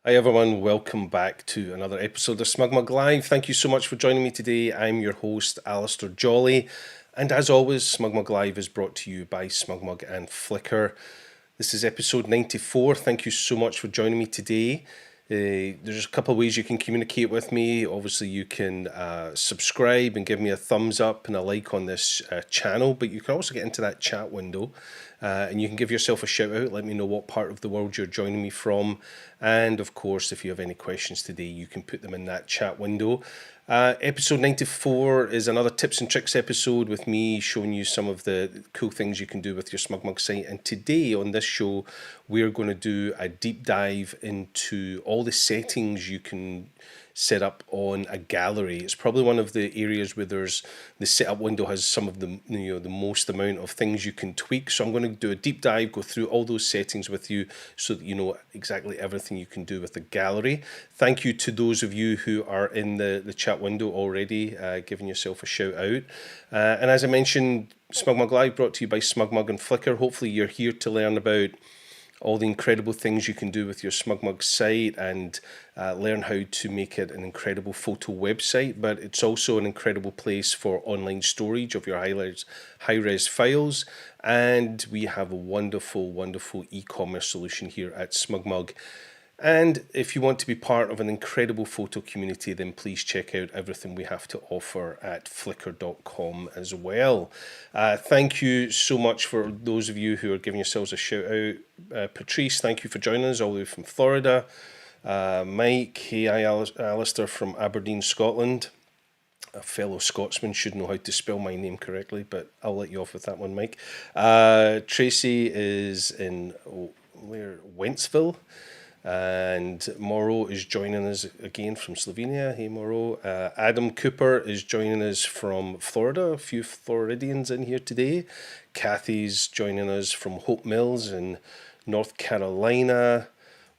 Hi everyone, welcome back to another episode of SmugMug Live. Thank you so much for joining me today. I'm your host, Alastair Jolly, and as always, SmugMug Live is brought to you by SmugMug and Flickr. This is episode 94. Thank you so much for joining me today. There's a couple of ways you can communicate with me. Obviously, you can subscribe and give me a thumbs up and a like on this channel, but you can also get into that chat window and you can give yourself a shout out. Let me know what part of the world you're joining me from. And of course, if you have any questions today, you can put them in that chat window. Episode 94 is another tips and tricks episode with me showing you some of the cool things you can do with your SmugMug site. And today on this show, we're going to do a deep dive into all the settings you can set up on a gallery. It's probably one of the areas where there's the setup window has some of the the most amount of things you can tweak. So I'm going to do a deep dive, go through all those settings with you so that you know exactly everything you can do with the gallery. Thank you to those of you who are in the chat window already, giving yourself a shout out. And as I mentioned, SmugMug Live brought to you by SmugMug and Flickr. Hopefully you're here to learn about all the incredible things you can do with your SmugMug site and learn how to make it an incredible photo website, but it's also an incredible place for online storage of your high-res files. And we have a wonderful, wonderful e-commerce solution here at SmugMug. And if you want to be part of an incredible photo community, then please check out everything we have to offer at flickr.com as well. Thank you so much for those of you who are giving yourselves a shout out. Patrice, thank you for joining us all the way from Florida. Mike, hey, Alastair from Aberdeen, Scotland. A fellow Scotsman should know how to spell my name correctly, but I'll let you off with that one, Mike. Tracy is in Wentzville. And Morrow is joining us again from Slovenia. Hey, Morrow. Adam Cooper is joining us from Florida. A few Floridians in here today. Kathy's joining us from Hope Mills in North Carolina.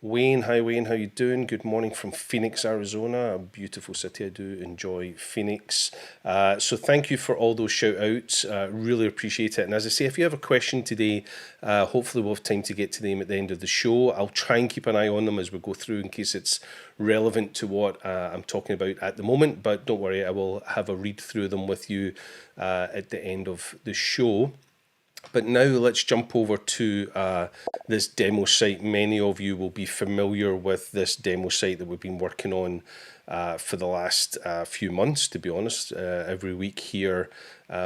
Wayne, hi Wayne, how you doing? Good morning from Phoenix, Arizona, a beautiful city. I do enjoy Phoenix. So thank you for all those shout outs. Really appreciate it. And as I say, if you have a question today, hopefully we'll have time to get to them at the end of the show. I'll try and keep an eye on them as we go through in case it's relevant to what I'm talking about at the moment. But don't worry, I will have a read through them with you at the end of the show. But now let's jump over to this demo site. Many of you will be familiar with this demo site that we've been working on for the last few months, to be honest. Every week here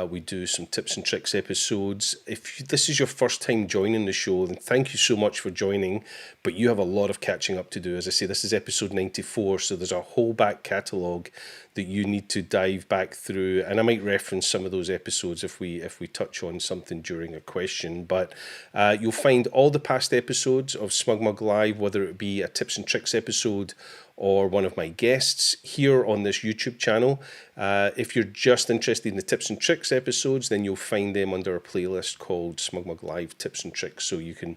we do some tips and tricks episodes. If this is your first time joining the show, then thank you so much for joining, but you have a lot of catching up to do. As I say, this is episode 94, so there's a whole back catalogue that you need to dive back through, and I might reference some of those episodes if we touch on something during a question. But you'll find all the past episodes of SmugMug Live, whether it be a tips and tricks episode or one of my guests, here on this YouTube channel. If you're just interested in the tips and tricks episodes, then you'll find them under a playlist called SmugMug Live Tips and Tricks, so you can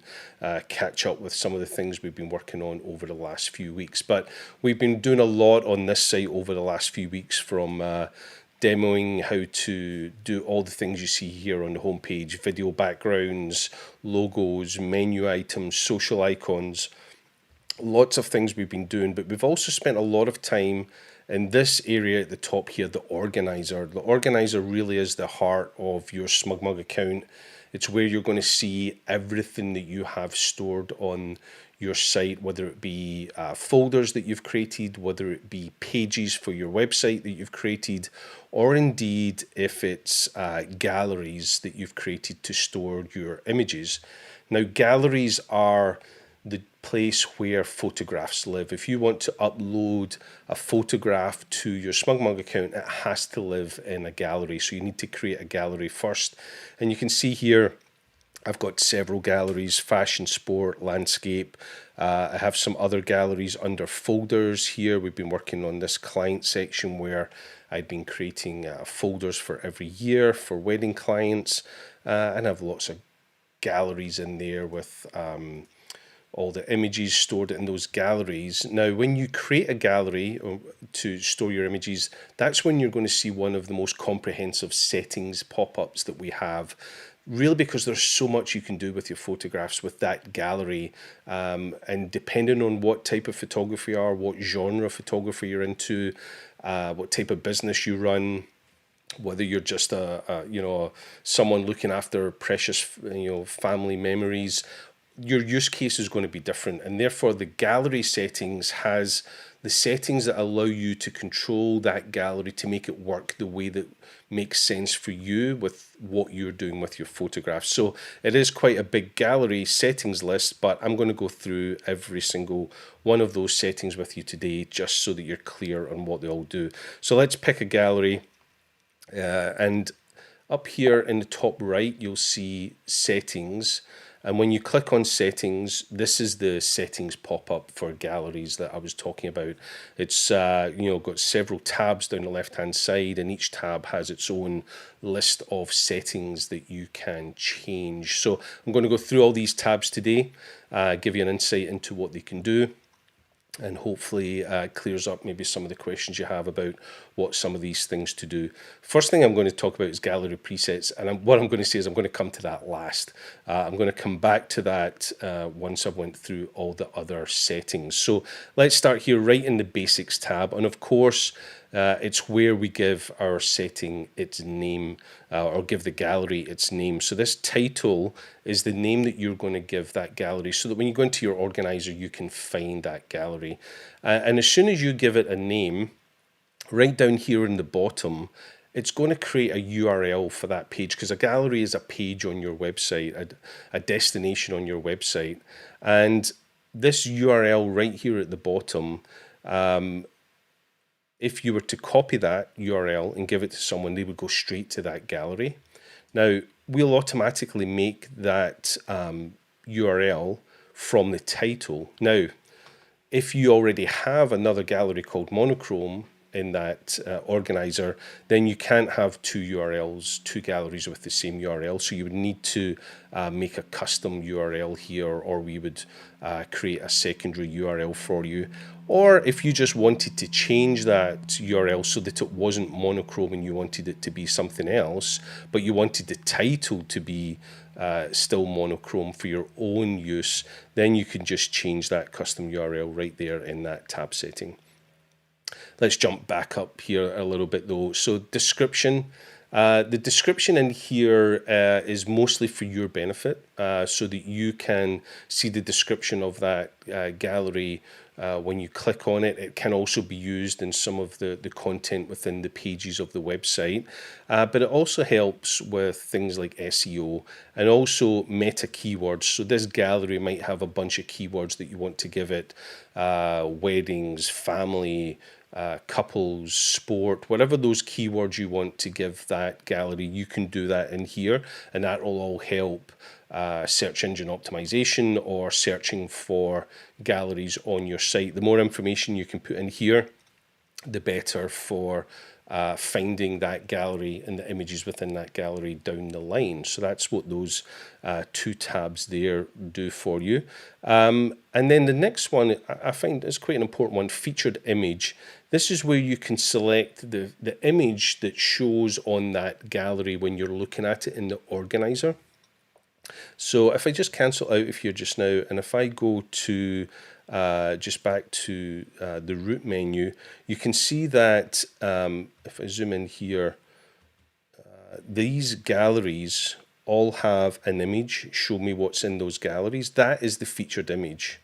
catch up with some of the things we've been working on over the last few weeks. But we've been doing a lot on this site over the last few weeks, from demoing how to do all the things you see here on the homepage: video backgrounds, logos, menu items, social icons. Lots of things we've been doing, but we've also spent a lot of time in this area at the top here, the organizer. The organizer really is the heart of your SmugMug account. It's where you're going to see everything that you have stored on your site, whether it be folders that you've created, whether it be pages for your website that you've created, or indeed if it's galleries that you've created to store your images. Now, galleries are the place where photographs live. If you want to upload a photograph to your SmugMug account, it has to live in a gallery. So you need to create a gallery first. And you can see here, I've got several galleries: fashion, sport, landscape. I have some other galleries under folders here. We've been working on this client section where I've been creating folders for every year for wedding clients. And I have lots of galleries in there with all the images stored in those galleries. Now, when you create a gallery to store your images, that's when you're going to see one of the most comprehensive settings pop-ups that we have. really because there's so much you can do with your photographs with that gallery, and depending on what type of photography you are, what genre of photography you're into, what type of business you run, whether you're just someone looking after precious family memories, your use case is going to be different, and therefore the gallery settings has the settings that allow you to control that gallery to make it work the way that makes sense for you with what you're doing with your photographs. So it is quite a big gallery settings list, but I'm going to go through every single one of those settings with you today just so that you're clear on what they all do. So let's pick a gallery, and up here in the top right you'll see settings, and when you click on settings, this is the settings pop-up for galleries that I was talking about. It's got several tabs down the left hand side, and each tab has its own list of settings that you can change. So I'm going to go through all these tabs today, give you an insight into what they can do, and hopefully clears up maybe some of the questions you have about what some of these things to do. First thing I'm going to talk about is gallery presets, and what I'm going to say is I'm going to come to that last. I'm going to come back to that once I've went through all the other settings. So let's start here right in the basics tab, and of course it's where we give our setting its name, or give the gallery its name. So this title is the name that you're going to give that gallery, so that when you go into your organizer you can find that gallery. And as soon as you give it a name, right down here in the bottom, it's going to create a URL for that page, because a gallery is a page on your website, a destination on your website. And this URL right here at the bottom, if you were to copy that URL and give it to someone, they would go straight to that gallery. Now, we'll automatically make that URL from the title. Now, if you already have another gallery called Monochrome in that organizer, then you can't have two URLs, two galleries with the same URL. So you would need to make a custom URL here, or we would create a secondary URL for you. Or if you just wanted to change that URL so that it wasn't Monochrome and you wanted it to be something else, but you wanted the title to be still Monochrome for your own use, then you can just change that custom URL right there in that tab setting. Let's jump back up here a little bit though. So description. The description in here is mostly for your benefit, so that you can see the description of that gallery when you click on it. It can also be used in some of the content within the pages of the website, but it also helps with things like SEO and also meta keywords. So this gallery might have a bunch of keywords that you want to give it, weddings, family, couples, sport, whatever those keywords you want to give that gallery, you can do that in here, and that will all help search engine optimization or searching for galleries on your site. The more information you can put in here, the better for finding that gallery and the images within that gallery down the line. So that's what those two tabs there do for you. And then the next one I find is quite an important one, featured image. This is where you can select the image that shows on that gallery when you're looking at it in the organizer. So if I just cancel out of here just now, and if I go to just back to the root menu, you can see that if I zoom in here, these galleries all have an image. Show me what's in those galleries. That is the featured image.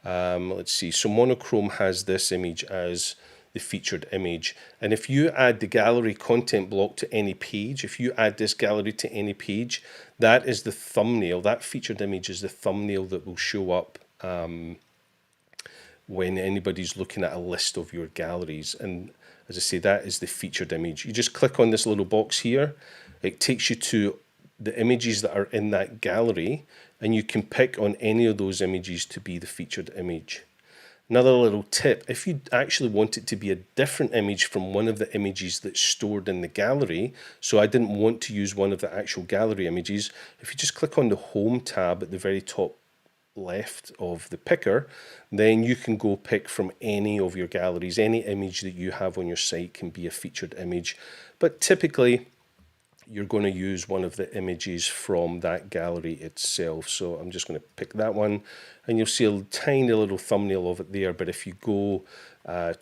Let's see. So Monochrome has this image as the featured image. And if you add the gallery content block to any page, if you add this gallery to any page, that is the thumbnail. That featured image is the thumbnail that will show up when anybody's looking at a list of your galleries. And as I say, that is the featured image. You just click on this little box here. It takes you to the images that are in that gallery, and you can pick on any of those images to be the featured image. Another little tip, if you actually want it to be a different image from one of the images that's stored in the gallery, so I didn't want to use one of the actual gallery images, if you just click on the Home tab at the very top left of the picker, then you can go pick from any of your galleries. Any image that you have on your site can be a featured image, but typically you're going to use one of the images from that gallery itself. So I'm just going to pick that one, and you'll see a tiny little thumbnail of it there. But if you go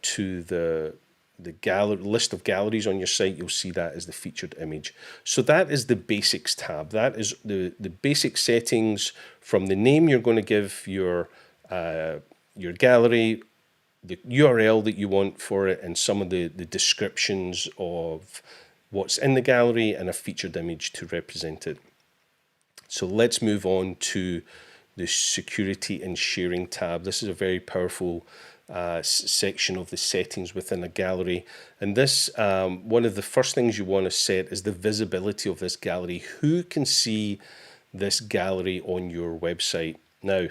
to the gallery list of galleries on your site, you'll see that as the featured image. So that is the basics tab. That is the basic settings from the name you're going to give your gallery, the URL that you want for it, and some of the descriptions of what's in the gallery and a featured image to represent it. So let's move on to the security and sharing tab. This is a very powerful section of the settings within a gallery. And this, one of the first things you want to set is the visibility of this gallery. Who can see this gallery on your website? Now,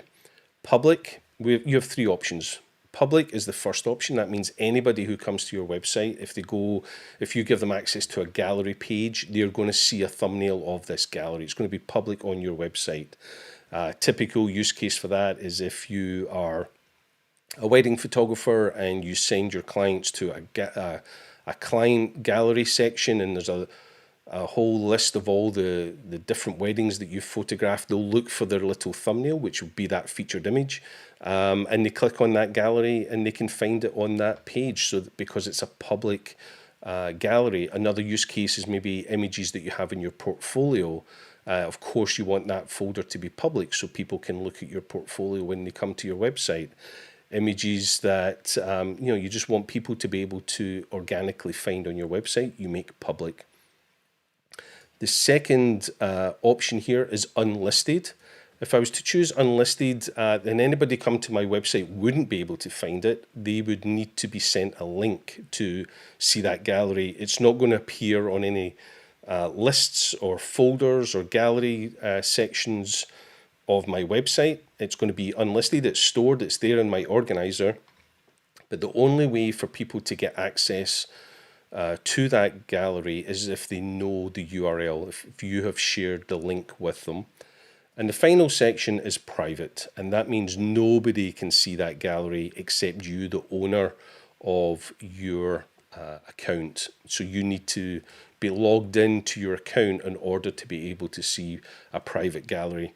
public, you have three options. Public is the first option. That means anybody who comes to your website, if you give them access to a gallery page, they're going to see a thumbnail of this gallery. It's going to be public on your website. Typical use case for that is if you are a wedding photographer and you send your clients to a client gallery section, and there's a whole list of all the different weddings that you've photographed. They'll look for their little thumbnail, which will be that featured image, and they click on that gallery and they can find it on that page, so that, because it's a public gallery. Another use case is maybe images that you have in your portfolio. Of course, you want that folder to be public so people can look at your portfolio when they come to your website. Images that you just want people to be able to organically find on your website, you make public. The second option here is unlisted. If I was to choose unlisted, then anybody come to my website wouldn't be able to find it. They would need to be sent a link to see that gallery. It's not going to appear on any lists or folders or gallery sections of my website. It's going to be unlisted. It's stored. It's there in my organizer. But the only way for people to get access to that gallery is if they know the URL, if you have shared the link with them. And the final section is private, and that means nobody can see that gallery except you, the owner of your account. So you need to be logged into your account in order to be able to see a private gallery.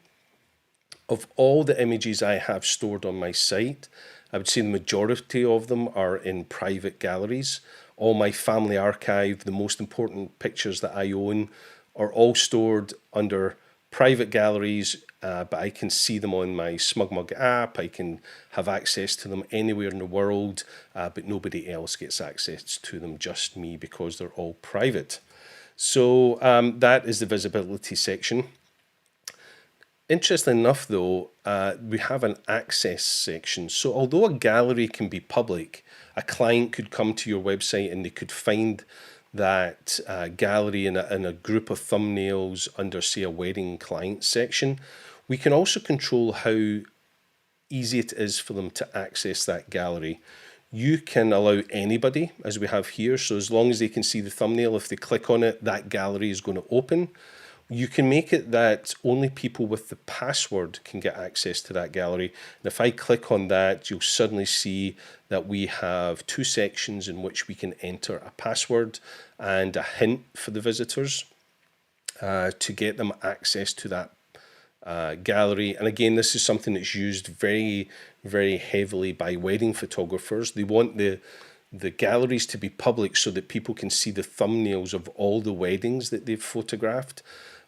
Of all the images I have stored on my site, I would say the majority of them are in private galleries. All my family archive, the most important pictures that I own, are all stored under private galleries, but I can see them on my SmugMug app. I can have access to them anywhere in the world, but nobody else gets access to them, just me, because they're all private. So that is the visibility section. Interesting enough, though, we have an access section. So although a gallery can be public, a client could come to your website and they could find that gallery in a group of thumbnails under, say, a wedding client section. We can also control how easy it is for them to access that gallery. You can allow anybody, as we have here, so as long as they can see the thumbnail, if they click on it, that gallery is going to open. You can make it that only people with the password can get access to that gallery. And if I click on that, you'll suddenly see that we have two sections in which we can enter a password and a hint for the visitors to get them access to that gallery. And again, this is something that's used very, very heavily by wedding photographers. They want the galleries to be public so that people can see the thumbnails of all the weddings that they've photographed,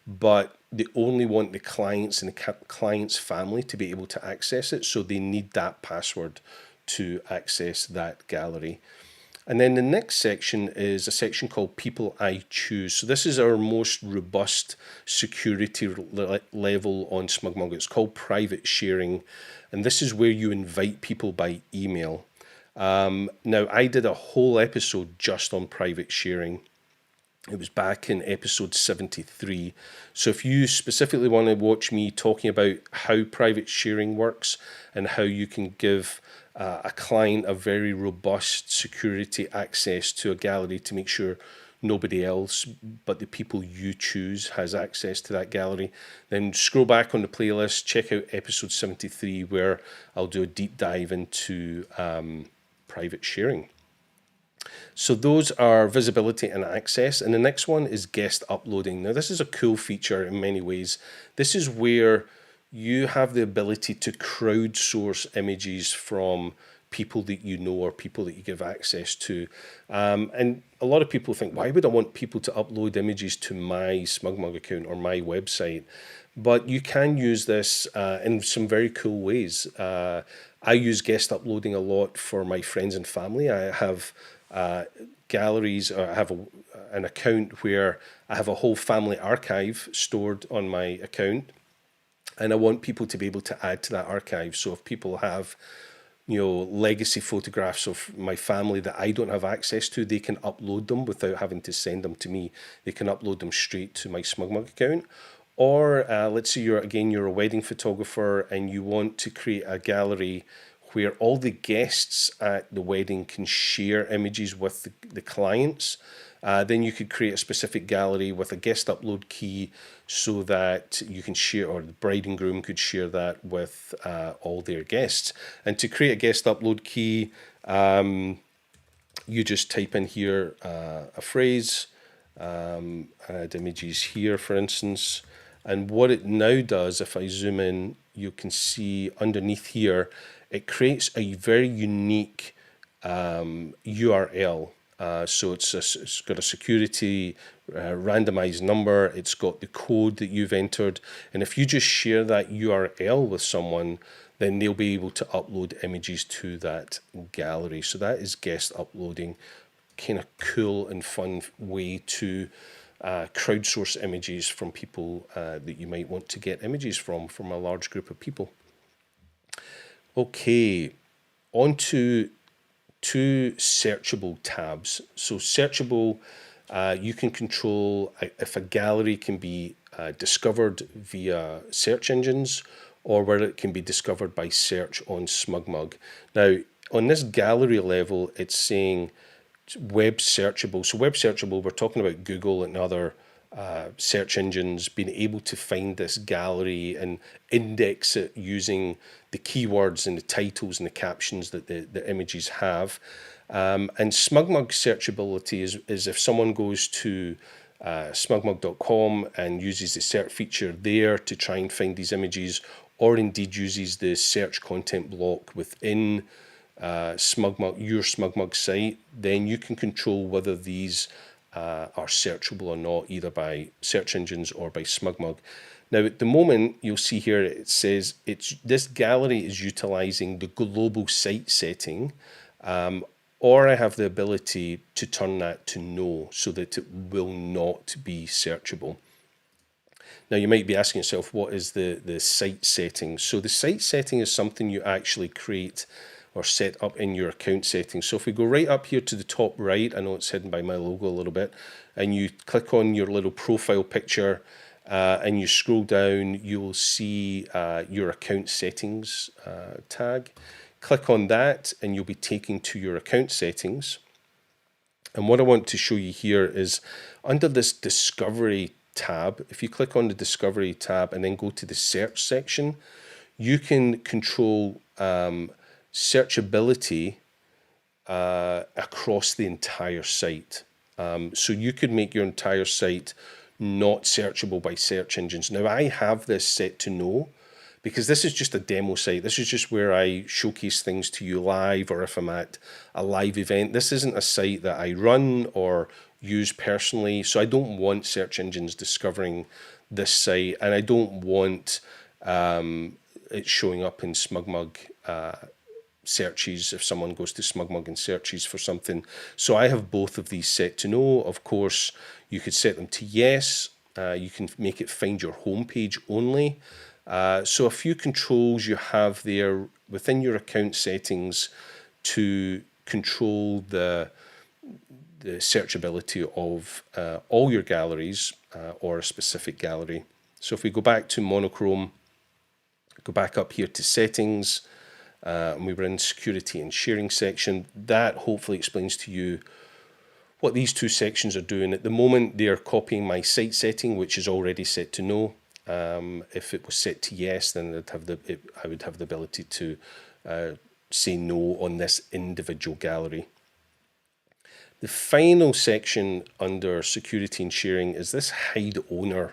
but they only want the clients and the client's family to be able to access it, so they need that password to access that gallery. And then the next section is a section called People I Choose. So this is our most robust security level on SmugMug. It's called private sharing, and this is where you invite people by email. Now, I did a whole episode just on private sharing. It was back in episode 73. So if you specifically want to watch me talking about how private sharing works and how you can give a client a very robust security access to a gallery to make sure nobody else but the people you choose has access to that gallery, then scroll back on the playlist, check out episode 73, where I'll do a deep dive into private sharing. So those are visibility and access. And the next one is guest uploading. Now, this is a cool feature in many ways. This is where you have the ability to crowdsource images from people that you know or people that you give access to. And a lot of people think, why would I want people to upload images to my SmugMug account or my website? But you can use this in some very cool ways. I use guest uploading a lot for my friends and family. I have galleries, or I have an account where I have a whole family archive stored on my account, and I want people to be able to add to that archive. So if people have, legacy photographs of my family that I don't have access to, they can upload them without having to send them to me. They can upload them straight to my SmugMug account. Or let's say you're a wedding photographer and you want to create a gallery where all the guests at the wedding can share images with the clients. Then you could create a specific gallery with a guest upload key so that you can share, or the bride and groom could share that with all their guests. And to create a guest upload key, you just type in here a phrase, add images here, for instance. And what it now does, if I zoom in, you can see underneath here, it creates a very unique URL. So it's got a security randomized number. It's got the code that you've entered. And if you just share that URL with someone, then they'll be able to upload images to that gallery. So that is guest uploading. Kind of cool and fun way to crowdsource images from people that you might want to get images from a large group of people. Okay, on to two searchable tabs. So searchable, you can control if a gallery can be discovered via search engines or whether it can be discovered by search on SmugMug. Now, on this gallery level, it's saying web searchable. So web searchable, we're talking about Google and other search engines being able to find this gallery and index it using the keywords and the titles and the captions that the images have. And SmugMug searchability is if someone goes to smugmug.com and uses the search feature there to try and find these images, or indeed uses the search content block within SmugMug, your SmugMug site, then you can control whether these are searchable or not, either by search engines or by SmugMug. Now, at the moment, you'll see here it says this gallery is utilizing the global site setting, or I have the ability to turn that to no, so that it will not be searchable. Now, you might be asking yourself, what is the site setting? So the site setting is something you actually create or set up in your account settings. So if we go right up here to the top right, I know it's hidden by my logo a little bit, and you click on your little profile picture and you scroll down, you'll see your account settings tag. Click on that and you'll be taken to your account settings. And what I want to show you here is under this discovery tab, if you click on the discovery tab and then go to the search section, you can control searchability across the entire site. So you could make your entire site not searchable by search engines. Now, I have this set to no, because this is just a demo site. This is just where I showcase things to you live, or if I'm at a live event. This isn't a site that I run or use personally, so I don't want search engines discovering this site, and I don't want it showing up in SmugMug searches if someone goes to SmugMug and searches for something. So I have both of these set to no. Of course, you could set them to yes. You can make it find your homepage only. So a few controls you have there within your account settings to control the searchability of all your galleries or a specific gallery. So if we go back to monochrome, go back up here to settings, and we were in security and sharing section, that hopefully explains to you what these two sections are doing. At the moment, they're copying my site setting, which is already set to no. If it was set to yes, then I would have the ability to say no on this individual gallery. The final section under security and sharing is this hide owner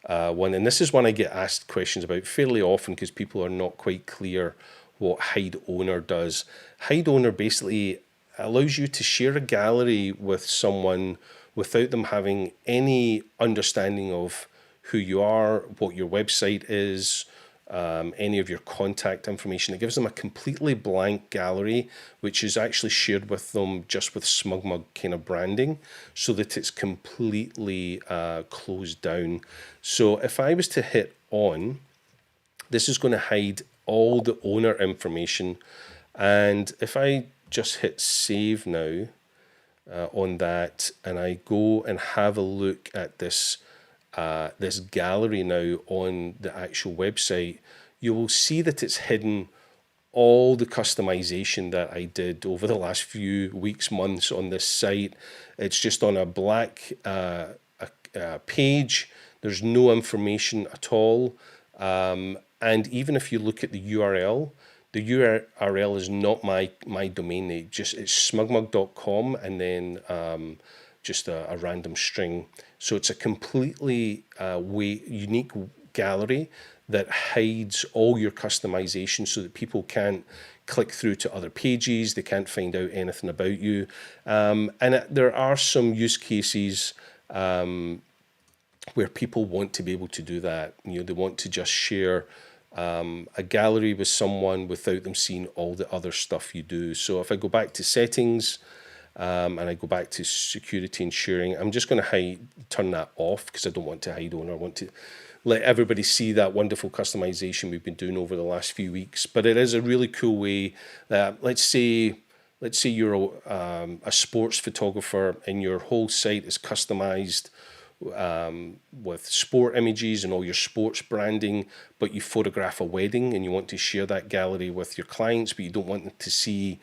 one. And this is one I get asked questions about fairly often because people are not quite clear what hide owner does. Hide owner basically allows you to share a gallery with someone without them having any understanding of who you are, what your website is, any of your contact information. It gives them a completely blank gallery, which is actually shared with them just with SmugMug kind of branding, so that it's completely closed down. So if I was to hit on, this is going to hide all the owner information. And if I just hit save now on that, and I go and have a look at this this gallery now on the actual website, you will see that it's hidden all the customization that I did over the last few weeks, months on this site. It's just on a blank page. There's no information at all. And even if you look at the URL, the URL is not my domain name. It's smugmug.com and then just a random string. So it's a completely unique gallery that hides all your customization so that people can't click through to other pages, they can't find out anything about you. There are some use cases where people want to be able to do that. You know, they want to just share a gallery with someone without them seeing all the other stuff you do. So if I go back to settings, and I go back to security and sharing, I'm just going to turn that off because I don't want to hide owner. I want to let everybody see that wonderful customization we've been doing over the last few weeks. But it is a really cool way that, let's say you're a sports photographer and your whole site is customized with sport images and all your sports branding, but you photograph a wedding and you want to share that gallery with your clients, but you don't want them to see,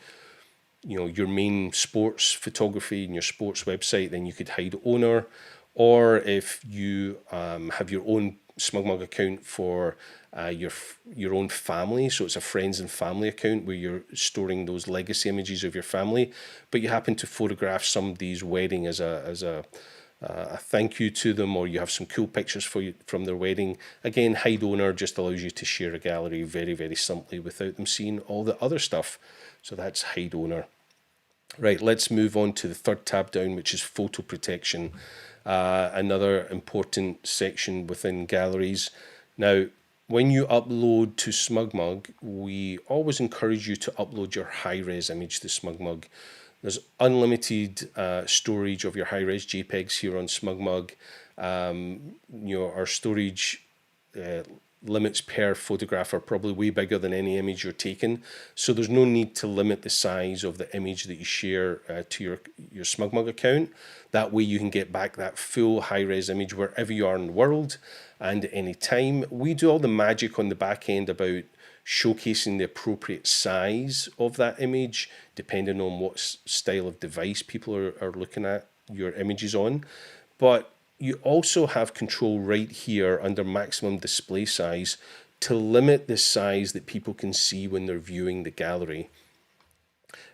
you know, your main sports photography and your sports website, then you could hide owner. Or if you have your own SmugMug account for your own family, so it's a friends and family account where you're storing those legacy images of your family, but you happen to photograph somebody's wedding as a thank you to them, or you have some cool pictures from their wedding. Again, hide owner just allows you to share a gallery very, very simply without them seeing all the other stuff. So that's hide owner. Right, let's move on to the third tab down, which is photo protection. Another important section within galleries. Now, when you upload to SmugMug, we always encourage you to upload your high-res image to SmugMug. There's unlimited storage of your high-res JPEGs here on SmugMug. Our storage limits per photograph are probably way bigger than any image you're taking, so there's no need to limit the size of the image that you share to your SmugMug account. That way you can get back that full high-res image wherever you are in the world and at any time. We do all the magic on the back end about showcasing the appropriate size of that image depending on what style of device people are looking at your images on. But you also have control right here under maximum display size to limit the size that people can see when they're viewing the gallery.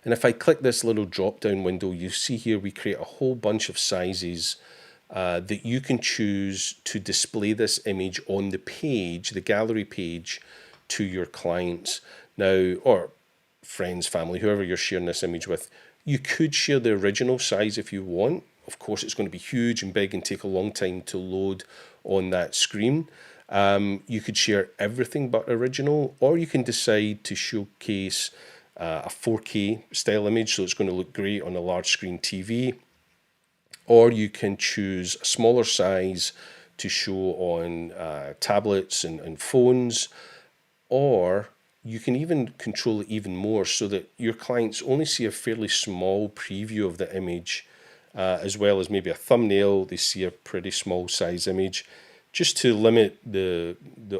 And if I click this little drop down window, you see here we create a whole bunch of sizes that you can choose to display this image on the page, the gallery page, to your clients. Now, or friends, family, whoever you're sharing this image with. You could share the original size if you want. Of course, it's going to be huge and big and take a long time to load on that screen. You could share everything but original, or you can decide to showcase a 4K style image, so it's going to look great on a large screen TV. Or you can choose a smaller size to show on tablets and phones. Or you can even control it even more so that your clients only see a fairly small preview of the image, as well as maybe a thumbnail. They see a pretty small size image, just to limit the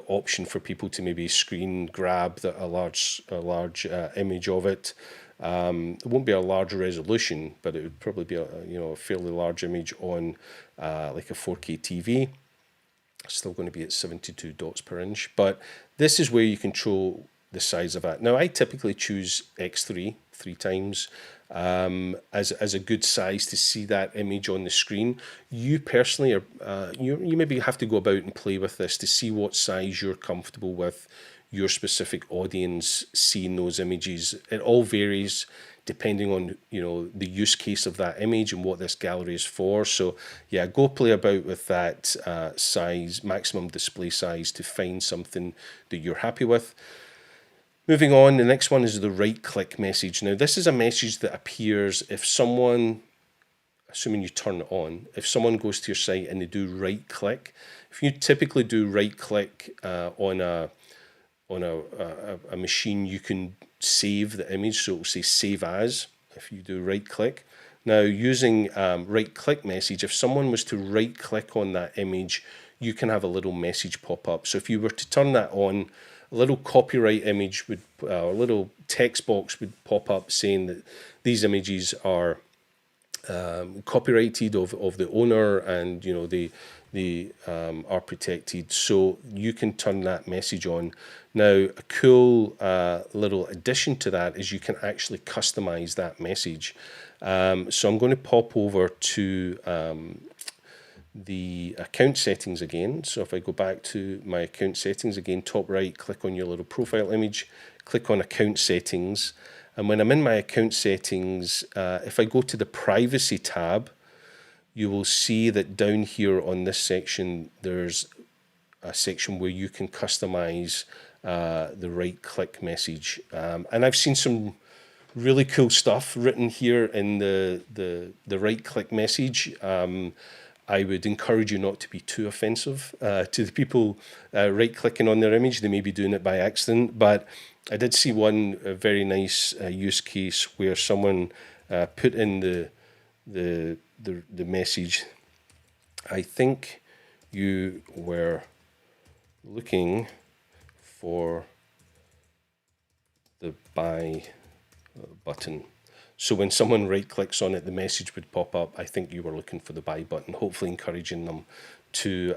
option for people to maybe screen grab a large image of it. It won't be a large resolution, but it would probably be a fairly large image on like a 4K TV. Still going to be at 72 dots per inch, but this is where you control the size of that. Now, I typically choose X3 three times as a good size to see that image on the screen. You personally are you maybe have to go about and play with this to see what size you're comfortable with your specific audience seeing those images. It all varies depending on the use case of that image and what this gallery is for. So yeah, go play about with that size, maximum display size, to find something that you're happy with. Moving on, the next one is the right click message. Now this is a message that appears if someone, assuming you turn it on, if someone goes to your site and they do right click. If you typically do right click on a machine, you can save the image, so it will say save as if you do right click. Now using right click message, if someone was to right click on that image, you can have a little message pop up. So if you were to turn that on, a little copyright image would, a little text box would pop up saying that these images are copyrighted of the owner, and they are protected. So you can turn that message on. Now, a cool little addition to that is you can actually customize that message. So I'm going to pop over to the account settings again. So if I go back to my account settings again, top right, click on your little profile image, click on account settings. And when I'm in my account settings, if I go to the privacy tab, you will see that down here on this section, there's a section where you can customize the right click message. And I've seen some really cool stuff written here in the right click message. I would encourage you not to be too offensive to the people right clicking on their image. They may be doing it by accident, but I did see one very nice use case where someone put in the message. I think you were looking for the buy button. So when someone right clicks on it, the message would pop up, I think you were looking for the buy button, hopefully encouraging them to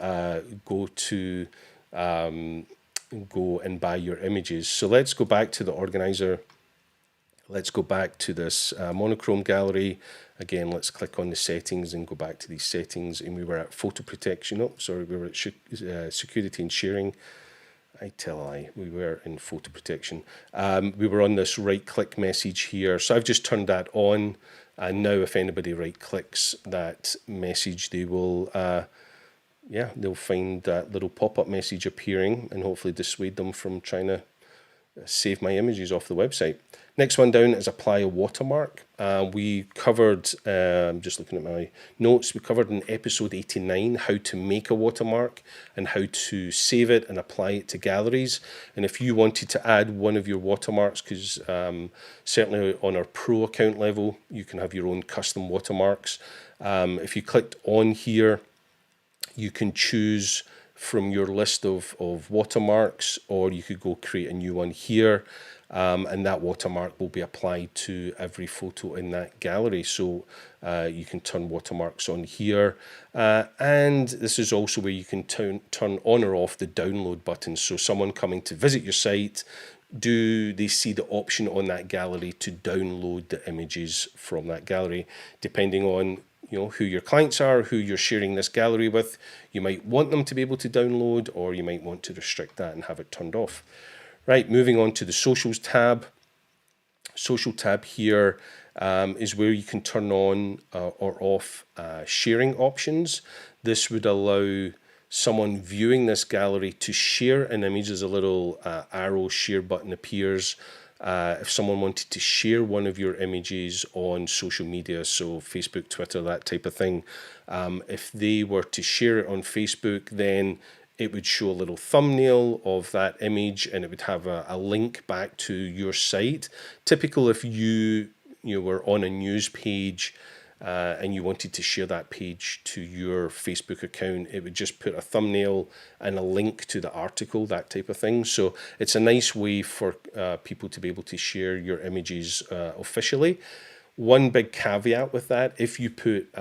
go and buy your images. So let's go back to the organizer. Let's go back to this monochrome gallery. Again, let's click on the settings and go back to these settings. And we were at photo protection. Oh, sorry, we were at security and sharing. I tell a lie, we were in photo protection. We were on this right click message here. So I've just turned that on. And now if anybody right clicks that message, they will, they'll find that little pop-up message appearing and hopefully dissuade them from trying to save my images off the website. Next one down is apply a watermark. We covered, just looking at my notes, we covered in episode 89 how to make a watermark and how to save it and apply it to galleries. And if you wanted to add one of your watermarks, because certainly on our pro account level, you can have your own custom watermarks. If you clicked on here, you can choose from your list of watermarks, or you could go create a new one here. And that watermark will be applied to every photo in that gallery. So you can turn watermarks on here. And this is also where you can turn on or off the download button. So someone coming to visit your site, do they see the option on that gallery to download the images from that gallery? Depending on who your clients are, who you're sharing this gallery with, you might want them to be able to download, or you might want to restrict that and have it turned off. Right, moving on to the socials tab. Social tab here is where you can turn on or off sharing options. This would allow someone viewing this gallery to share an image. There's a little arrow share button appears. If someone wanted to share one of your images on social media, so Facebook, Twitter, that type of thing, if they were to share it on Facebook, then it would show a little thumbnail of that image and it would have a link back to your site. Typical if you were on a news page and you wanted to share that page to your Facebook account, it would just put a thumbnail and a link to the article, that type of thing. So it's a nice way for people to be able to share your images officially. One big caveat with that, if you put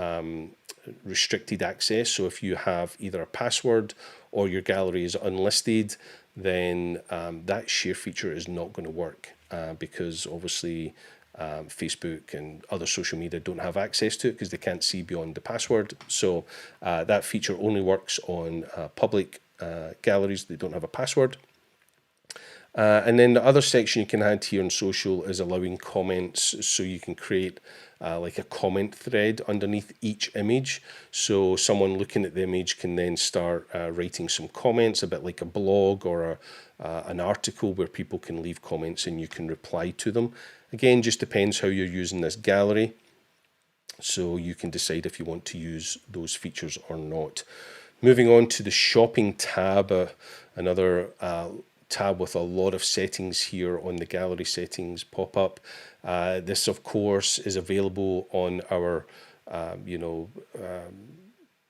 restricted access, so if you have either a password or your gallery is unlisted, then that share feature is not going to work because obviously Facebook and other social media don't have access to it because they can't see beyond the password. So that feature only works on public galleries that don't have a password. And then the other section you can add here on social is allowing comments, so you can create like a comment thread underneath each image. So someone looking at the image can then start writing some comments, a bit like a blog or an article where people can leave comments and you can reply to them. Again, just depends how you're using this gallery. So you can decide if you want to use those features or not. Moving on to the shopping tab, another tab with a lot of settings here on the gallery settings pop-up. This, of course, is available on our,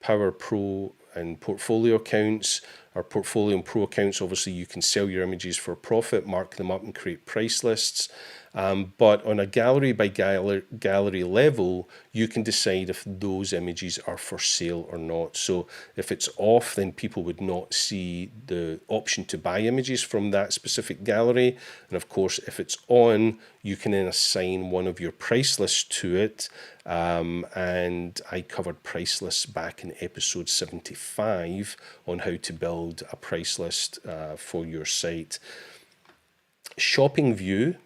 Power Pro and Portfolio accounts. Our Portfolio and Pro accounts, obviously, you can sell your images for profit, mark them up, and create price lists. But on a gallery by gallery level, you can decide if those images are for sale or not. So if it's off, then people would not see the option to buy images from that specific gallery. And of course, if it's on, you can then assign one of your price lists to it. And I covered price lists back in episode 75 on how to build a price list for your site. Shopping view.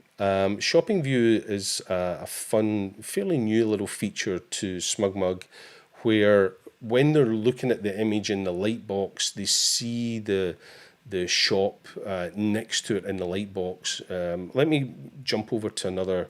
Shopping view is a fun, fairly new little feature to SmugMug, where when they're looking at the image in the lightbox, they see the shop next to it in the lightbox. Let me jump over to another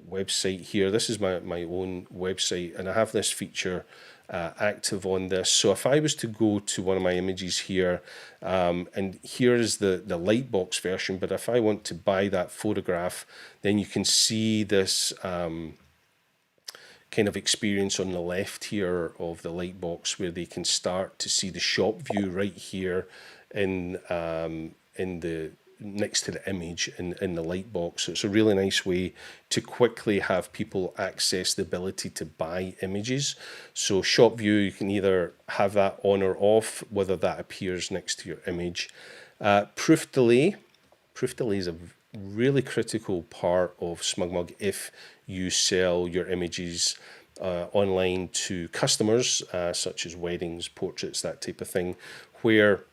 website here. This is my own website, and I have this feature active on this. So if I was to go to one of my images here, and here is the lightbox version, but if I want to buy that photograph, then you can see this kind of experience on the left here of the lightbox, where they can start to see the shop view right here in the next to the image in the lightbox. So it's a really nice way to quickly have people access the ability to buy images. So shop view, you can either have that on or off, whether that appears next to your image. Proof delay. Proof delay is a really critical part of SmugMug if you sell your images online to customers, such as weddings, portraits, that type of thing, where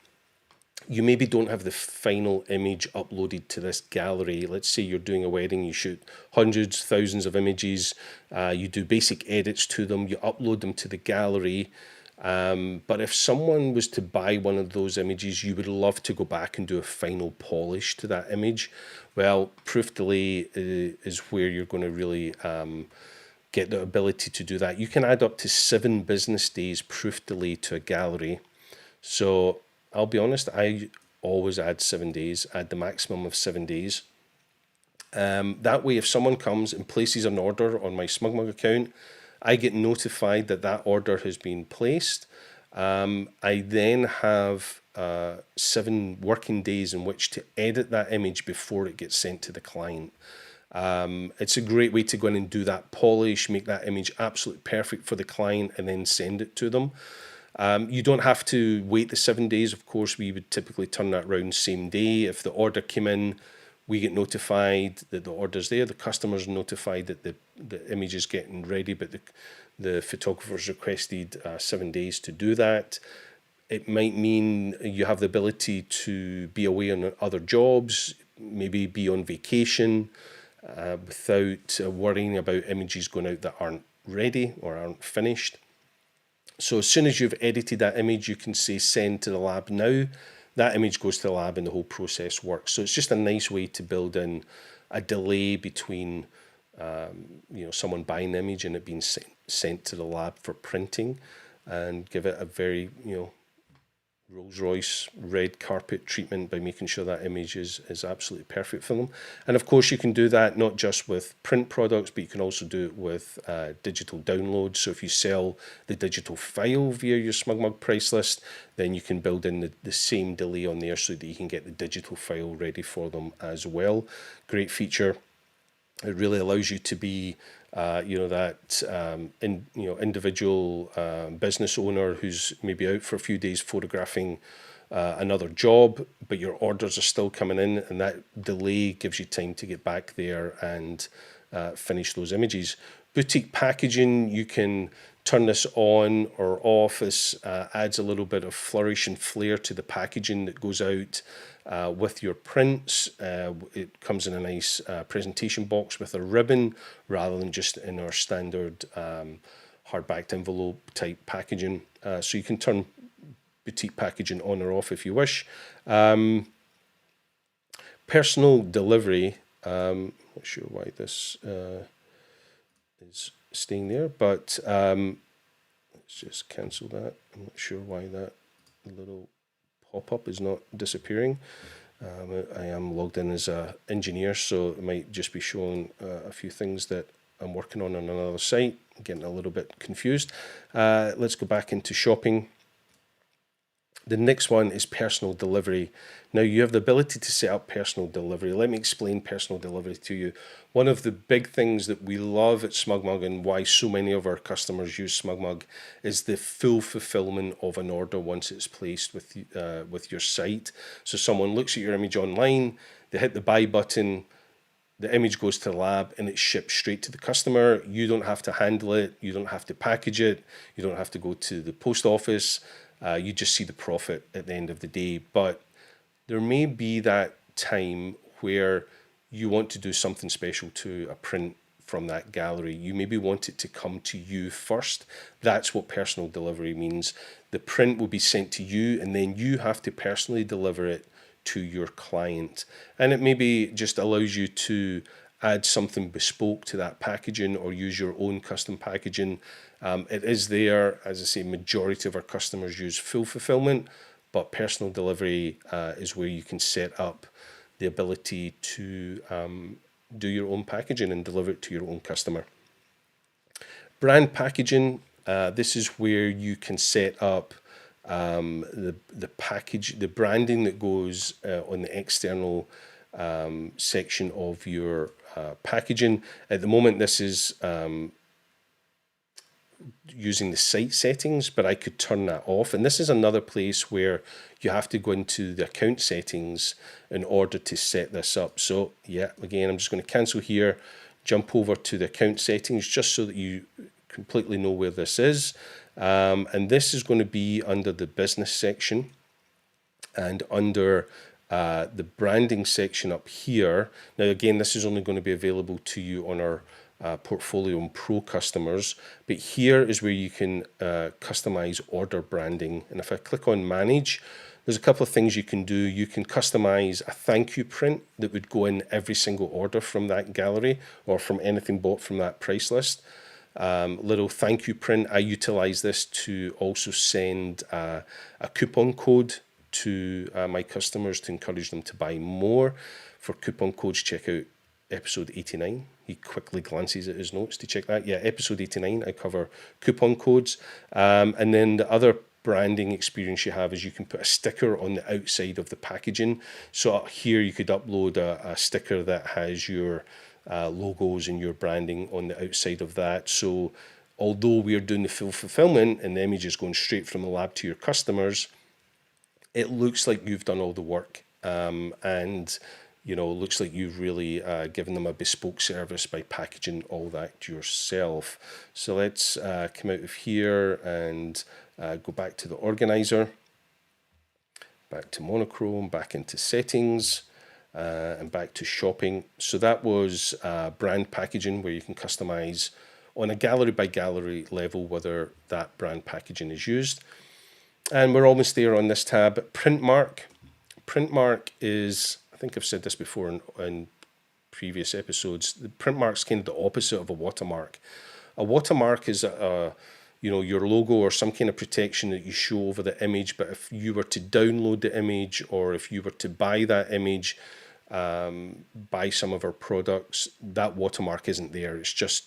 you maybe don't have the final image uploaded to this gallery. Let's say you're doing a wedding, you shoot hundreds, thousands of images, you do basic edits to them, you upload them to the gallery. But if someone was to buy one of those images, you would love to go back and do a final polish to that image. Well, proof delay is where you're going to really get the ability to do that. You can add up to 7 business days proof delay to a gallery. So I'll be honest, I always add 7 days, add the maximum of 7 days. That way, if someone comes and places an order on my SmugMug account, I get notified that that order has been placed. I then have 7 working days in which to edit that image before it gets sent to the client. It's a great way to go in and do that polish, make that image absolutely perfect for the client, and then send it to them. You don't have to wait the 7 days. Of course, we would typically turn that around same day. If the order came in, we get notified that the order's there. The customer's notified that the image is getting ready, but the photographer's requested 7 days to do that. It might mean you have the ability to be away on other jobs, maybe be on vacation, without worrying about images going out that aren't ready or aren't finished. So as soon as you've edited that image, you can say send to the lab now. That image goes to the lab and the whole process works. So it's just a nice way to build in a delay between someone buying the image and it being sent to the lab for printing, and give it a very Rolls-Royce red carpet treatment by making sure that image is absolutely perfect for them. And of course, you can do that not just with print products, but you can also do it with digital downloads. So if you sell the digital file via your SmugMug price list, then you can build in the same delay on there so that you can get the digital file ready for them as well. Great feature. It really allows you to be individual business owner who's maybe out for a few days photographing another job, but your orders are still coming in, and that delay gives you time to get back there and finish those images. Boutique packaging, you can turn this on or off. This adds a little bit of flourish and flair to the packaging that goes out with your prints. It comes in a nice presentation box with a ribbon rather than just in our standard hard-backed envelope type packaging. So you can turn boutique packaging on or off if you wish. Personal delivery, not sure why this is staying there, but let's just cancel that. I'm not sure why that little pop-up is not disappearing. I am logged in as an engineer, so it might just be showing a few things that I'm working on another site. I'm getting a little bit confused. Let's go back into shopping. The next one is personal delivery. Now you have the ability to set up personal delivery. Let me explain personal delivery to you. One of the big things that we love at SmugMug and why so many of our customers use SmugMug is the full fulfillment of an order once it's placed with your site. So someone looks at your image online, they hit the buy button, the image goes to the lab and it's shipped straight to the customer. You don't have to handle it. You don't have to package it. You don't have to go to the post office. You just see the profit at the end of the day. But there may be that time where you want to do something special to a print from that gallery. You maybe want it to come to you first. That's what personal delivery means. The print will be sent to you and then you have to personally deliver it to your client. And it maybe just allows you to add something bespoke to that packaging or use your own custom packaging. It is there, as I say, majority of our customers use full fulfillment, but personal delivery is where you can set up the ability to do your own packaging and deliver it to your own customer. Brand packaging, this is where you can set up the package, the branding that goes on the external section of your packaging. At the moment, this is using the site settings, but I could turn that off. And this is another place where you have to go into the account settings in order to set this up. So yeah, again, I'm just going to cancel here, jump over to the account settings just so that you completely know where this is. And this is going to be under the business section and under the branding section up here. Now, again, this is only going to be available to you on our Portfolio and Pro customers, but here is where you can customize order branding. And if I click on manage, there's a couple of things you can do. You can customize a thank you print that would go in every single order from that gallery or from anything bought from that price list. Little thank you print. I utilize this to also send a coupon code to my customers to encourage them to buy more. For coupon codes, check out episode 89. He quickly glances at his notes to check that. Yeah, episode 89, I cover coupon codes. And then the other branding experience you have is you can put a sticker on the outside of the packaging. So here you could upload a sticker that has your logos and your branding on the outside of that. So although we're doing the full fulfillment and the image is going straight from the lab to your customers, it looks like you've done all the work. And you know, looks like you've really given them a bespoke service by packaging all that yourself. So let's come out of here and go back to the organizer, back to monochrome, back into settings, and back to shopping. So that was brand packaging, where you can customize on a gallery by gallery level whether that brand packaging is used. And we're almost there on this tab. Print mark. Print mark is, I think I've said this before in previous episodes, the print mark's kind of the opposite of a watermark. A watermark is your logo or some kind of protection that you show over the image, but if you were to download the image or if you were to buy that image, buy some of our products, that watermark isn't there. It's just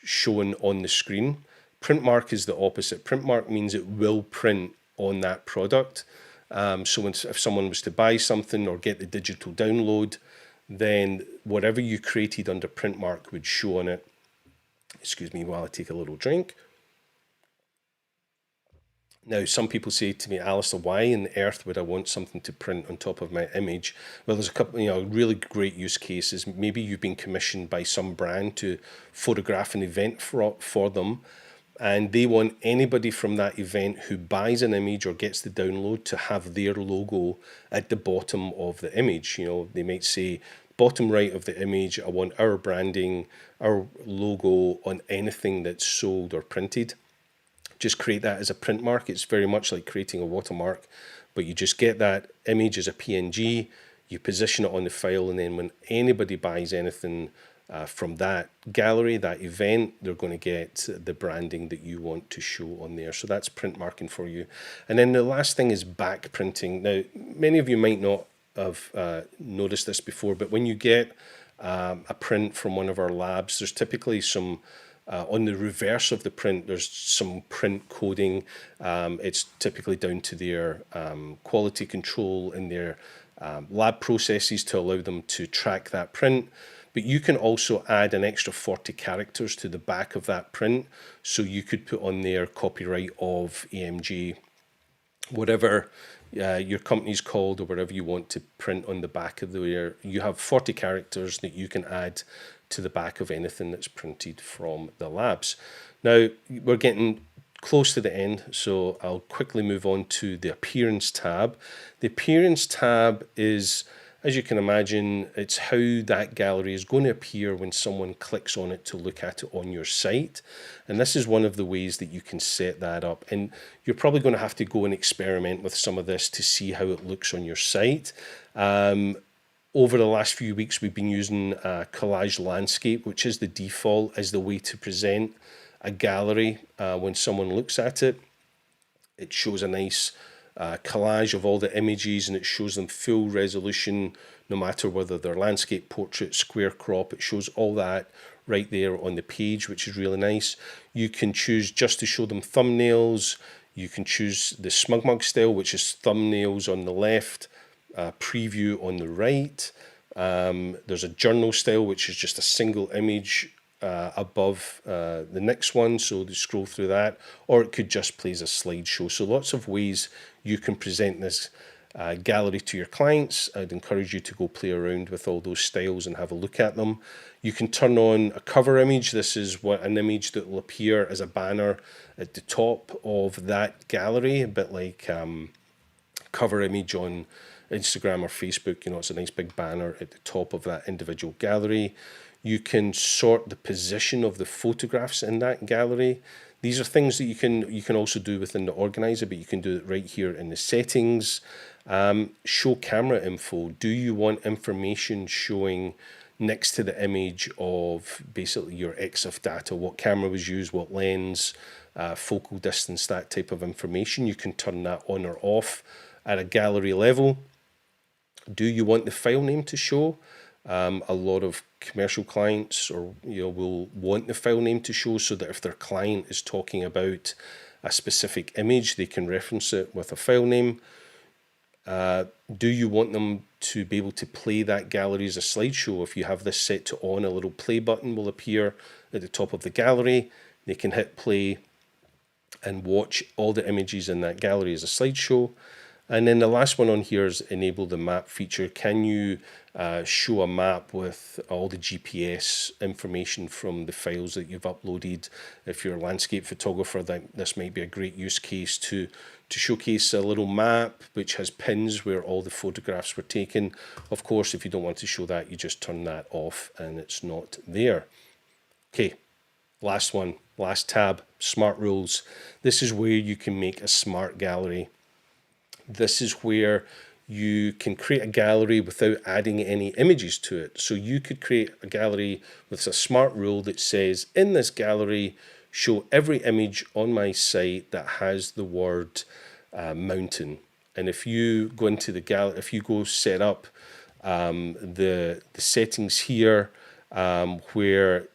shown on the screen. Print mark is the opposite. Print mark means it will print on that product. So if someone was to buy something or get the digital download, then whatever you created under print mark would show on it. Excuse me while I take a little drink. Now, some people say to me, Alistair, why on earth would I want something to print on top of my image? Well, there's a couple, really great use cases. Maybe you've been commissioned by some brand to photograph an event for them, and they want anybody from that event who buys an image or gets the download to have their logo at the bottom of the image. They might say, bottom right of the image, I want our branding, our logo on anything that's sold or printed. Just create that as a print mark. It's very much like creating a watermark, but you just get that image as a PNG, you position it on the file, and then when anybody buys anything from that gallery, that event, they're going to get the branding that you want to show on there. So that's print marking for you. And then the last thing is back printing. Now, many of you might not have noticed this before, but when you get a print from one of our labs, there's typically some on the reverse of the print, there's some print coding. It's typically down to their quality control and their lab processes to allow them to track that print. But you can also add an extra 40 characters to the back of that print. So you could put on there copyright of AMG, whatever your company's called or whatever you want to print on the back of there. You have 40 characters that you can add to the back of anything that's printed from the labs. Now, we're getting close to the end, so I'll quickly move on to the Appearance tab. The Appearance tab is, as you can imagine, it's how that gallery is going to appear when someone clicks on it to look at it on your site. And this is one of the ways that you can set that up. And you're probably going to have to go and experiment with some of this to see how it looks on your site. Over the last few weeks, we've been using Collage Landscape, which is the default as the way to present a gallery when someone looks at it. It shows a nice collage of all the images, and it shows them full resolution, no matter whether they're landscape, portrait, square crop. It shows all that right there on the page, which is really nice. You can choose just to show them thumbnails. You can choose the SmugMug style, which is thumbnails on the left, preview on the right. There's a journal style, which is just a single image above the next one, so they scroll through that, or it could just play as a slideshow. So lots of ways you can present this gallery to your clients. I'd encourage you to go play around with all those styles and have a look at them. You can turn on a cover image. This is an image that will appear as a banner at the top of that gallery, a bit like cover image on Instagram or Facebook. It's a nice big banner at the top of that individual gallery. You can sort the position of the photographs in that gallery. These are things that you can also do within the organizer, but you can do it right here in the settings. Show camera info. Do you want information showing next to the image of basically your EXIF data, what camera was used, what lens, focal distance, that type of information? You can turn that on or off at a gallery level. Do you want the file name to show? A lot of commercial clients will want the file name to show, so that if their client is talking about a specific image, they can reference it with a file name. Do you want them to be able to play that gallery as a slideshow? If you have this set to on, a little play button will appear at the top of the gallery. They can hit play and watch all the images in that gallery as a slideshow. And then the last one on here is enable the map feature. Can you show a map with all the GPS information from the files that you've uploaded? If you're a landscape photographer, this might be a great use case to showcase a little map which has pins where all the photographs were taken. Of course, if you don't want to show that, you just turn that off and it's not there. Okay, last one, last tab, smart rules. This is where you can make a smart gallery. This is where you can create a gallery without adding any images to it. So you could create a gallery with a smart rule that says, in this gallery, show every image on my site that has the word mountain. And if you go into the gallery, if you go set up the settings here, where,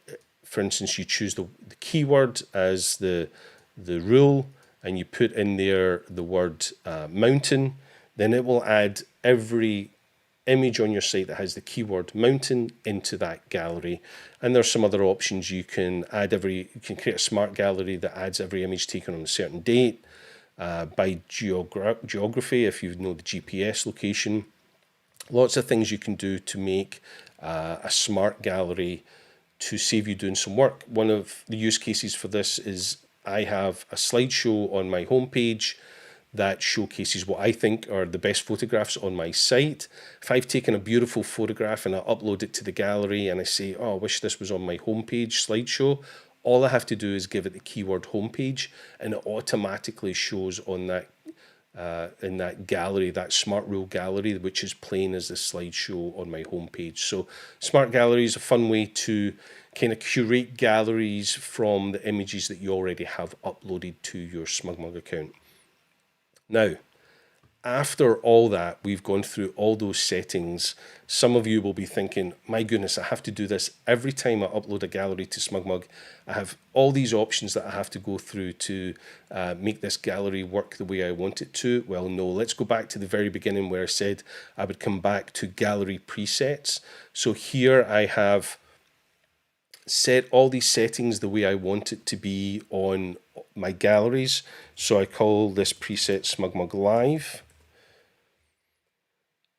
for instance, you choose the keyword as the rule, and you put in there the word mountain, then it will add every image on your site that has the keyword mountain into that gallery. And there's some other options. You can create a smart gallery that adds every image taken on a certain date. by geography, if you know the GPS location. Lots of things you can do to make a smart gallery to save you doing some work. One of the use cases for this is I have a slideshow on my homepage that showcases what I think are the best photographs on my site. If I've taken a beautiful photograph and I upload it to the gallery and I say, oh, I wish this was on my homepage slideshow, all I have to do is give it the keyword homepage and it automatically shows on that in that gallery, that Smart Rule gallery, which is playing as the slideshow on my homepage. So Smart Gallery is a fun way to kind of curate galleries from the images that you already have uploaded to your SmugMug account. Now, after all that, we've gone through all those settings. Some of you will be thinking, my goodness, I have to do this every time I upload a gallery to SmugMug. I have all these options that I have to go through to make this gallery work the way I want it to. Well, no, let's go back to the very beginning where I said I would come back to gallery presets. So here I have set all these settings the way I want it to be on my galleries. So I call this preset SmugMug Live.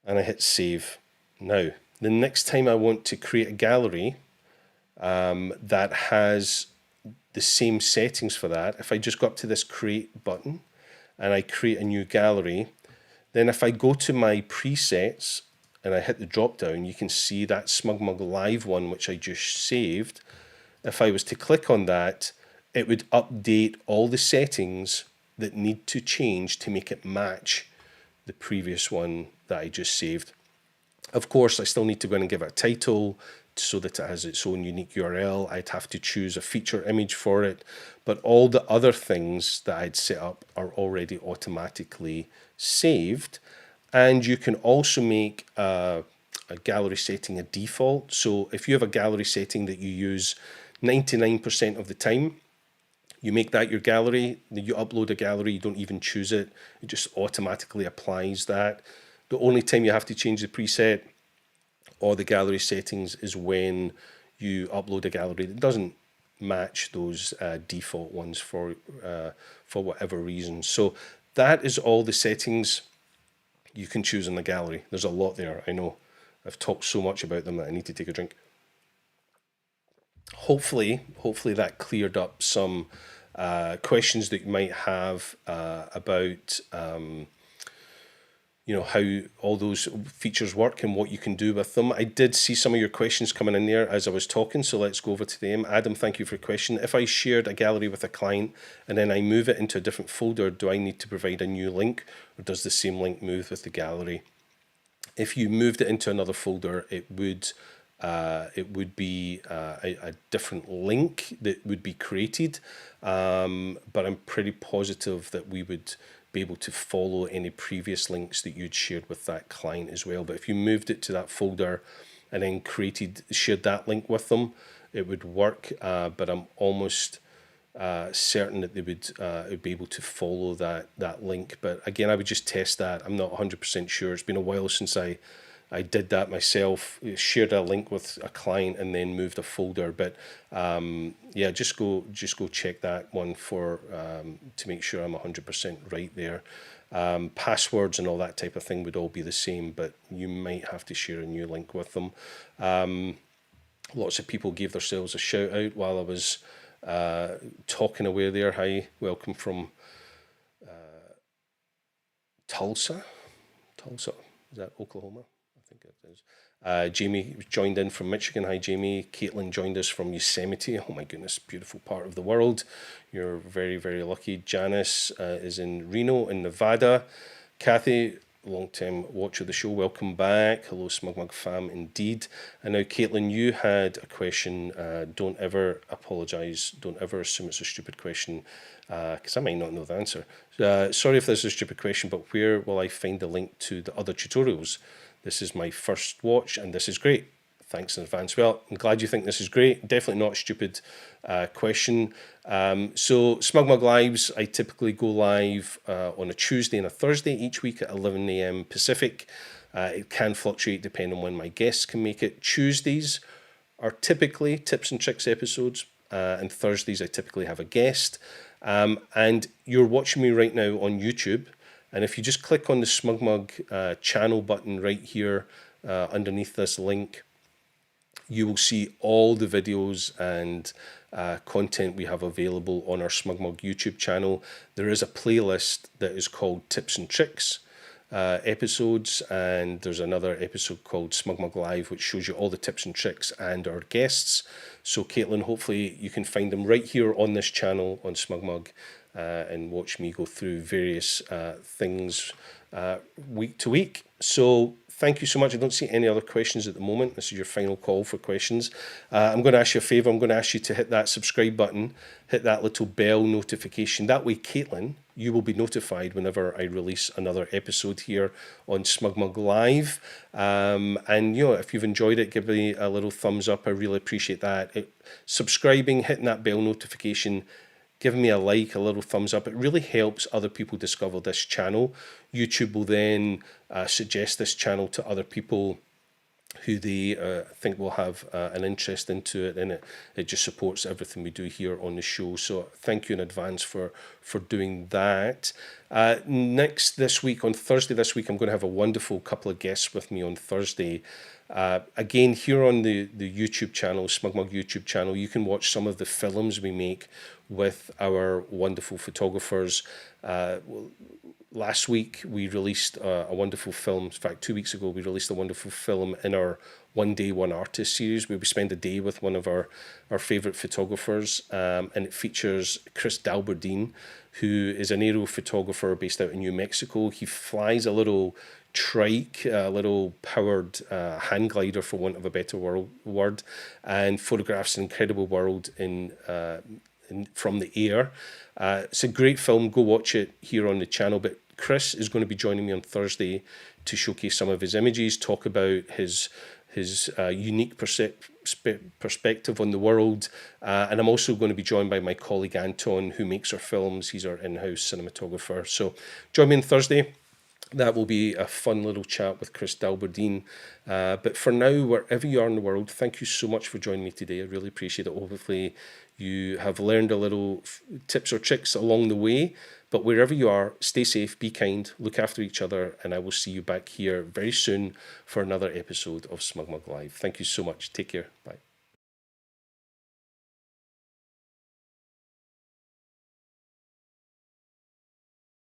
And I hit save. Now, the next time I want to create a gallery that has the same settings for that, if I just go up to this create button and I create a new gallery, then if I go to my presets and I hit the drop down, you can see that SmugMug Live one, which I just saved. If I was to click on that, it would update all the settings that need to change to make it match the previous one that I just saved. Of course, I still need to go in and give it a title so that it has its own unique URL. I'd have to choose a feature image for it, but all the other things that I'd set up are already automatically saved. And you can also make a gallery setting a default. So if you have a gallery setting that you use 99% of the time, you make that your gallery, you upload a gallery, you don't even choose it, it just automatically applies that. The only time you have to change the preset or the gallery settings is when you upload a gallery that doesn't match those default ones for whatever reason. So that is all the settings you can choose in the gallery. There's a lot there, I know. I've talked so much about them that I need to take a drink. Hopefully that cleared up some questions that you might have about how all those features work and what you can do with them. I did see some of your questions coming in there as I was talking, so let's go over to them. Adam, thank you for your question. If I shared a gallery with a client and then I move it into a different folder, do I need to provide a new link, or does the same link move with the gallery? If you moved it into another folder, it would be a different link that would be created, but I'm pretty positive that we would be able to follow any previous links that you'd shared with that client as well. But if you moved it to that folder and then shared that link with them, it would work, but I'm almost certain that they would be able to follow that link. But again, I would just test that. I'm not 100% sure. It's been a while since I did that myself, shared a link with a client and then moved a folder. But yeah, just go check that one for to make sure I'm 100% right there. Passwords and all that type of thing would all be the same, but you might have to share a new link with them. Lots of people gave themselves a shout out while I was talking away there. Hi, welcome from Tulsa. Is that Oklahoma? I think it is. Jamie joined in from Michigan. Hi, Jamie. Caitlin joined us from Yosemite. Oh my goodness, beautiful part of the world. You're very, very lucky. Janice is in Reno in Nevada. Kathy, long-time watcher of the show, welcome back. Hello, SmugMug fam, indeed. And now, Caitlin, you had a question. Don't ever apologise. Don't ever assume it's a stupid question, because I might not know the answer. Sorry if this is a stupid question, but where will I find the link to the other tutorials? This is my first watch, and this is great. Thanks in advance. Well, I'm glad you think this is great. Definitely not a stupid question. So SmugMug Lives, I typically go live on a Tuesday and a Thursday each week at 11 a.m. Pacific. It can fluctuate depending on when my guests can make it. Tuesdays are typically tips and tricks episodes. and Thursdays I typically have a guest. And you're watching me right now on YouTube. And if you just click on the SmugMug channel button right here underneath this link, you will see all the videos and content we have available on our SmugMug YouTube channel. There is a playlist that is called Tips and Tricks episodes, and there's another episode called SmugMug Live, which shows you all the tips and tricks and our guests. So Caitlin, hopefully you can find them right here on this channel on SmugMug and watch me go through various things week to week. So thank you so much. I don't see any other questions at the moment. This is your final call for questions. I'm going to ask you a favour. I'm going to ask you to hit that subscribe button, hit that little bell notification. That way, Caitlin, you will be notified whenever I release another episode here on SmugMug Live. And, you know, if you've enjoyed it, give me a little thumbs up. I really appreciate that. Subscribing, hitting that bell notification, giving me a like, a little thumbs up. It really helps other people discover this channel. YouTube will then suggest this channel to other people who they think will have an interest into it, and it just supports everything we do here on the show. So thank you in advance for doing that. Next this week, on Thursday this week, I'm going to have a wonderful couple of guests with me on Thursday. Again, here on the YouTube channel, SmugMug YouTube channel, you can watch some of the films we make with our wonderful photographers. Last week, we released a wonderful film. In fact, 2 weeks ago, we released a wonderful film in our One Day, One Artist series, where we spend a day with one of our favourite photographers. And it features Chris Dalberdine, who is an aerial photographer based out in New Mexico. He flies a little trike, a little powered hand glider, for want of a better word, and photographs an incredible world from the air. It's a great film. Go watch it here on the channel. But Chris is going to be joining me on Thursday to showcase some of his images, talk about his unique perspective on the world. And I'm also going to be joined by my colleague Anton, who makes our films. He's our in-house cinematographer. So join me on Thursday. That will be a fun little chat with Chris Dalberdine. But for now, wherever you are in the world, thank you so much for joining me today. I really appreciate it. Hopefully you have learned a little tips or tricks along the way. But wherever you are, stay safe, be kind, look after each other, and I will see you back here very soon for another episode of SmugMug Live. Thank you so much. Take care. Bye.